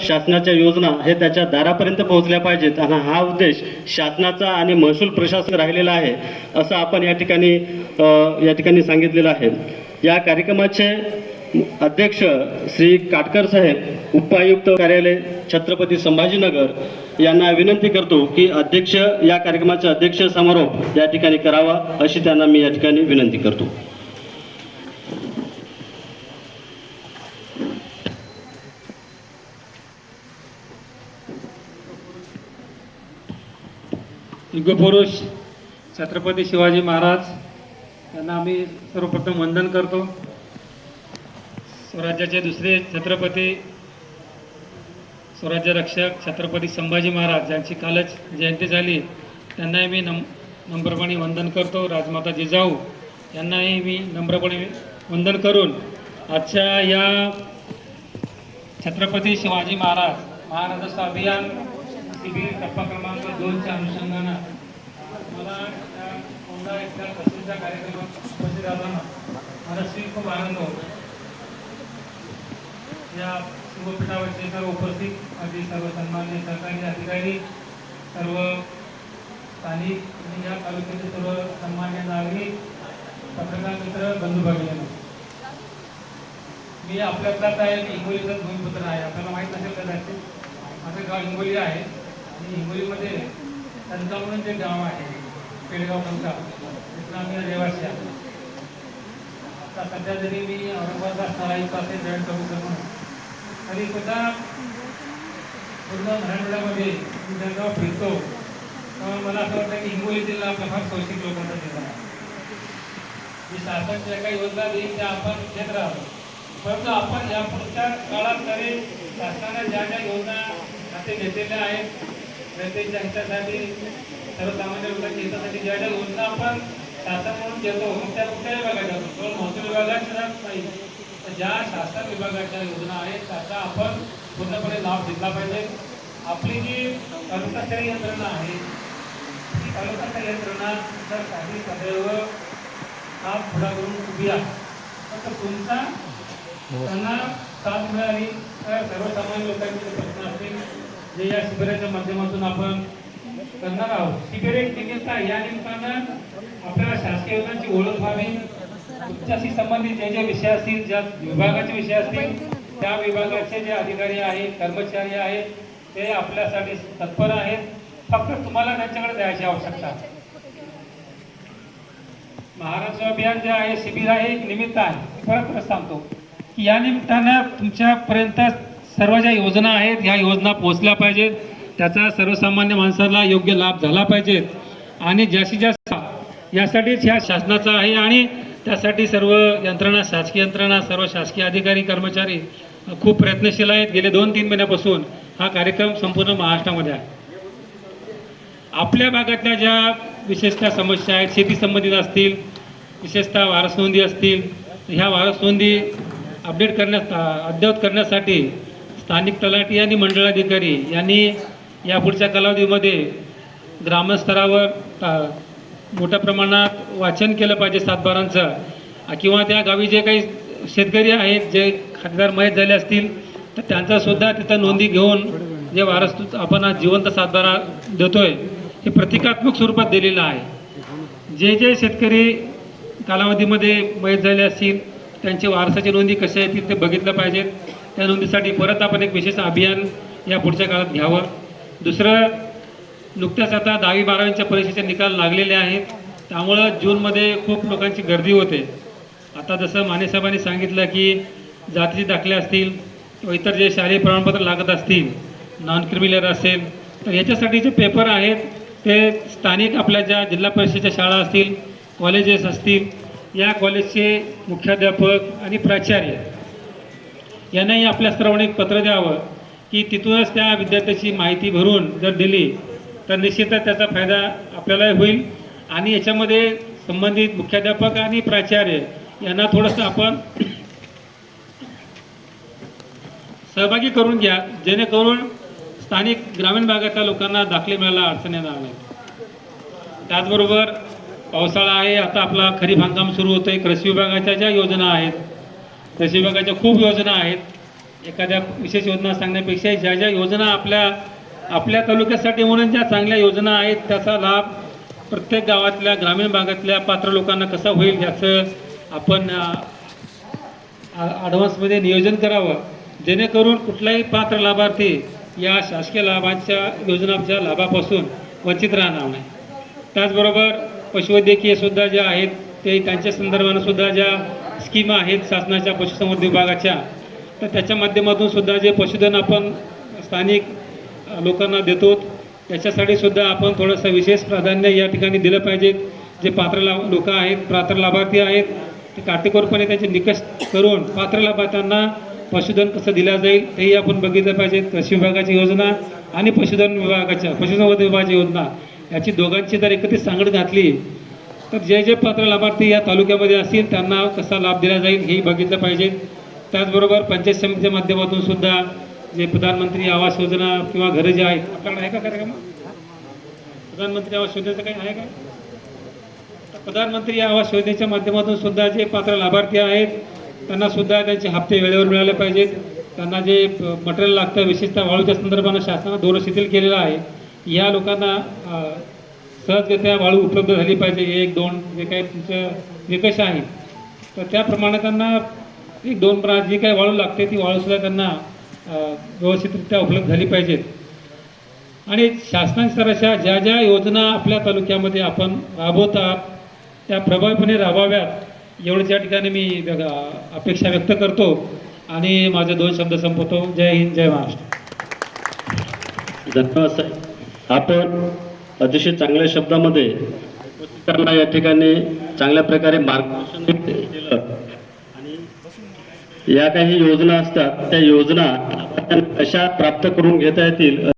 शासनाच्या योजना हे त्याच्या दारापर्यंत पोहोचल्या पाहिजेत आणि हा उद्देश शासनाचा आणि महसूल प्रशासन राहिलेला आहे असं आपण या ठिकाणी सांगितलेलं आहे। या कार्यक्रमाचे अध्यक्ष श्री काटकर साहेब, उपायुक्त कार्यालय छत्रपती संभाजीनगर यांना विनंती करतो की अध्यक्ष या कार्यक्रमाचा अध्यक्ष समारोप या ठिकाणी करावा अशी त्यांना मी या ठिकाणी विनंती करतो। युगपुरुष छत्रपती शिवाजी महाराज यांना आम्ही सर्वप्रथम वंदन करतो। स्वराज्याचे दुसरे छत्रपती स्वराज्य रक्षक छत्रपती संभाजी महाराज यांची कालच जयंती झाली, त्यांनाही मी नम्रपणे वंदन करतो। राजमाता जिजाऊ यांनाही मी नम्रपणे वंदन करून आजच्या या छत्रपती शिवाजी महाराजांचं अभियान शिबिर टप्पा क्रमांक 2च्या अनुषंगानं मला पुन्हा एकदा प्रसिद्ध कार्यक्रमात उपस्थित राहताना मला खूप आनंद होतो। या शिवपीठावरचे सर्व उपस्थित आधी सर्व सन्माननीय सरकारी अधिकारी, सर्व स्थानिक आणि या तालुक्याचे सर्व सन्माननीय नागरिक, पत्रकार मित्र, बंधू भगिनी, मी आपल्यातलाच आहे। हिंगोलीचं भूमिपुत्र आहे, आपल्याला माहीत नसेल कदाचित। माझं गाव हिंगोली आहे आणि हिंगोलीमध्ये टंका म्हणून जे गाव आहे, पेडगाव टंका, तिथून आम्ही रहिवासी आहे। आता सध्या जरी मी औरंगाबादला स्थायिक असेल जॉईंट कमिशनर म्हणून, तरी सुद्धा पूर्ण मराठवाड्यामध्ये मी जळगाव फिरतो तेव्हा मला असं वाटतं की हिंगोली जिल्हा आपला फार शोषित लोकांचा जिल्हा आहे। जी शासन ज्या काही योजना देईल त्या आपण घेत राहतो, परंतु आपण या पुढच्या काळात तरी शासनाने ज्या ज्या योजना हाती घेतलेल्या आहेत, जनतेच्या हितासाठी, सर्वसामान्य लोकांच्या हितासाठी ज्या ज्या योजना आपण शासन म्हणून घेतो, त्या कुठल्याही विभागाच्या केवळ महसूल विभागाच्या नाही, तर ज्या शासन विभागाच्या योजना आहेत त्याचा आपण पूर्णपणे लाभ घेतला पाहिजे। आपली जी तालुकास्तरीय यंत्रणा आहे, ती तालुकास्तरीय यंत्रणा जर काही सदैव हा पुढा करून उभी आहे, तर तुमचा त्यांना साथ मिळाली तर सर्वसामान्य लोकांचे प्रश्न असतील जे या शिबिराच्या माध्यमातून आपण करणार आहोत। शिबिर एक निमित्त आहे, या निमित्तानं आपल्याला शासकीय योजनांची ओळख व्हावी, तुमच्याशी संबंधित जे जे विषय असतील, ज्या विभागाचे विषय असतील, त्या विभागाचे जे अधिकारी आहेत, कर्मचारी आहेत, ते आपल्यासाठी तत्पर आहेत। फक्त तुम्हाला त्यांच्याकडे द्यायची आवश्यकता आहे। महाराष्ट्र अभियान जे आहे, शिबिर आहे, एक निमित्त आहे। परत सांगतो की या निमित्तानं तुमच्यापर्यंत सर्व ज्या योजना आहेत ह्या योजना पोहोचल्या पाहिजेत, त्याचा सर्वसामान्य माणसाला योग्य लाभ झाला पाहिजे आणि जास्तीत जास्त यासाठीच ह्या शासनाचा आहे आणि त्यासाठी सर्व यंत्रणा, शासकीय यंत्रणा, सर्व शासकीय अधिकारी, कर्मचारी खूप प्रयत्नशील आहेत। गेले 2-3 महिन्यापासून हा कार्यक्रम संपूर्ण महाराष्ट्रामध्ये आहे। आपल्या भागातल्या ज्या विशेषतः समस्या आहेत, शेती संबंधित असतील, विशेषतः वारस नोंदी असतील, ह्या वारस नोंदी अद्ययावत करण्यासाठी स्थानिक तलाठी आणि मंडळाधिकारी यांनी यापुढच्या कालावधीमध्ये ग्रामस्तरावर मोठ्या प्रमाणात वाचन केलं पाहिजे सातबारांचं, किंवा त्या गावी जे काही शेतकरी आहेत, जे खातेदार मयत झाले असतील, तर त्यांचासुद्धा तिथं नोंदी घेऊन जे वारस आपण आज जिवंत सातबारा देतोय हे प्रतिकात्मक स्वरूपात दिलेलं आहे। जे जे शेतकरी कालावधीमध्ये मयत झाले असतील त्यांचे वारसाची नोंदी कशा येतील ते बघितलं पाहिजेत। त्या नोंदीसाठी परत आपण एक विशेष अभियान या पुढच्या काळात घ्यावं। दुसरं, नुकत्याच आता 10वी-12वीच्या परीक्षेचे निकाल लागलेले आहेत, त्यामुळं जूनमध्ये खूप लोकांची गर्दी होते। आता जसं मानेसाहेबांनी सांगितलं की जातीचे दाखले असतील किंवा इतर जे शालेय प्रमाणपत्र लागत असतील, नॉन क्रिमिनल असेल, तर याच्यासाठी जे पेपर आहेत ते स्थानिक आपल्या ज्या जिल्हा परिषदेच्या शाळा असतील, कॉलेजेस असतील, या कॉलेजचे मुख्याध्यापक आणि प्राचार्य यांनाही आपल्या स्तरावर एक पत्र द्यावं की तिथूनच त्या विद्यार्थ्याची माहिती भरून जर दिली तर निश्चितच त्याचा फायदा आपल्याला होईल आणि याच्यामध्ये संबंधित मुख्याध्यापक आणि प्राचार्य यांना थोडंसं आपण सहभागी करून घ्या, जेणेकरून स्थानिक ग्रामीण भागातल्या लोकांना दाखले मिळायला अडचण येणार नाही। त्याचबरोबर पावसाळा आहे, आता आपला खरीप हंगाम सुरू होतोय। कृषी विभागाच्या ज्या योजना आहेत, कृषी विभागाच्या खूप योजना आहेत, एखाद्या विशेष योजना सांगण्यापेक्षा ज्या ज्या योजना आपल्या तालुक्यासाठी म्हणून ज्या चांगल्या योजना आहेत त्याचा लाभ प्रत्येक गावातल्या ग्रामीण भागातल्या पात्र लोकांना कसा होईल याचं आपण ॲडव्हान्समध्ये नियोजन करावं, जेणेकरून कुठलाही पात्र लाभार्थी या शासकीय लाभांच्या योजनांच्या लाभापासून वंचित राहणार नाही. त्याचबरोबर पशुवैद्यकीय सुद्धा ज्या आहेत ते त्यांच्या संदर्भानं सुद्धा ज्या स्कीमा आहेत शासनाच्या पशुसंवर्धन विभागाच्या, तर त्याच्या माध्यमातून सुद्धा जे पशुधन आपण स्थानिक लोकांना देतो त्याच्यासाठी सुद्धा आपण थोडंसं विशेष प्राधान्य या ठिकाणी दिलं पाहिजे. जे पात्र लोक आहेत, पात्र लाभार्थी आहेत ते काटेकोरपणे त्याचे निकष करून पात्र लाभार्थ्यांना पशुधन कसं दिलं जाईल तेही आपण बघितलं पाहिजे. कृषी विभागाची योजना आणि पशुसंवर्धन विभागाची योजना याची दोघांची जर एकत्रित सांगड घातली तर जे जे पात्र लाभार्थी या तालुक्यामध्ये असतील त्यांना कसा लाभ दिला जाईल हेही बघितलं पाहिजे. त्याचबरोबर पंचायत समितीच्या माध्यमातून सुद्धा जे प्रधानमंत्री आवास योजना किंवा घरं जे आहेत, आपल्याकडे आहे का कार्यक्रम प्रधानमंत्री आवास योजनेचं काही आहे का? तर प्रधानमंत्री आवास योजनेच्या माध्यमातून सुद्धा जे पात्र लाभार्थी आहेत त्यांना सुद्धा त्यांचे हप्ते वेळेवर मिळाले पाहिजेत. त्यांना जे मटेरियल लागतं विशेषतः वाळूच्या संदर्भानं शासनानं धोरण शिथिल केलेलं आहे. या लोकांना सहजगत्या वाळू उपलब्ध झाली पाहिजे. 1-2 जे काही तुमचं निकष आहेत तर त्याप्रमाणे त्यांना 1-2 जी काही वाळू लागते ती वाळूसुद्धा त्यांना व्यवस्थितरित्या उपलब्ध झाली पाहिजेत. आणि शासनाच्या ज्या ज्या योजना आपल्या तालुक्यामध्ये आपण राबवतात त्या प्रभावीपणे राबवाव्यात एवढंच या ठिकाणी मी अपेक्षा व्यक्त करतो आणि माझे 2 शब्द संपवतो. जय हिंद, जय महाराष्ट्र. धन्यवाद साहेब. आपण अतिशय चांगल्या शब्दामध्ये उपस्थितांना या ठिकाणी चांगल्या प्रकारे मार्गदर्शन केलं आणि या काही योजना असतात त्या योजना कशा प्राप्त करून घेता येतील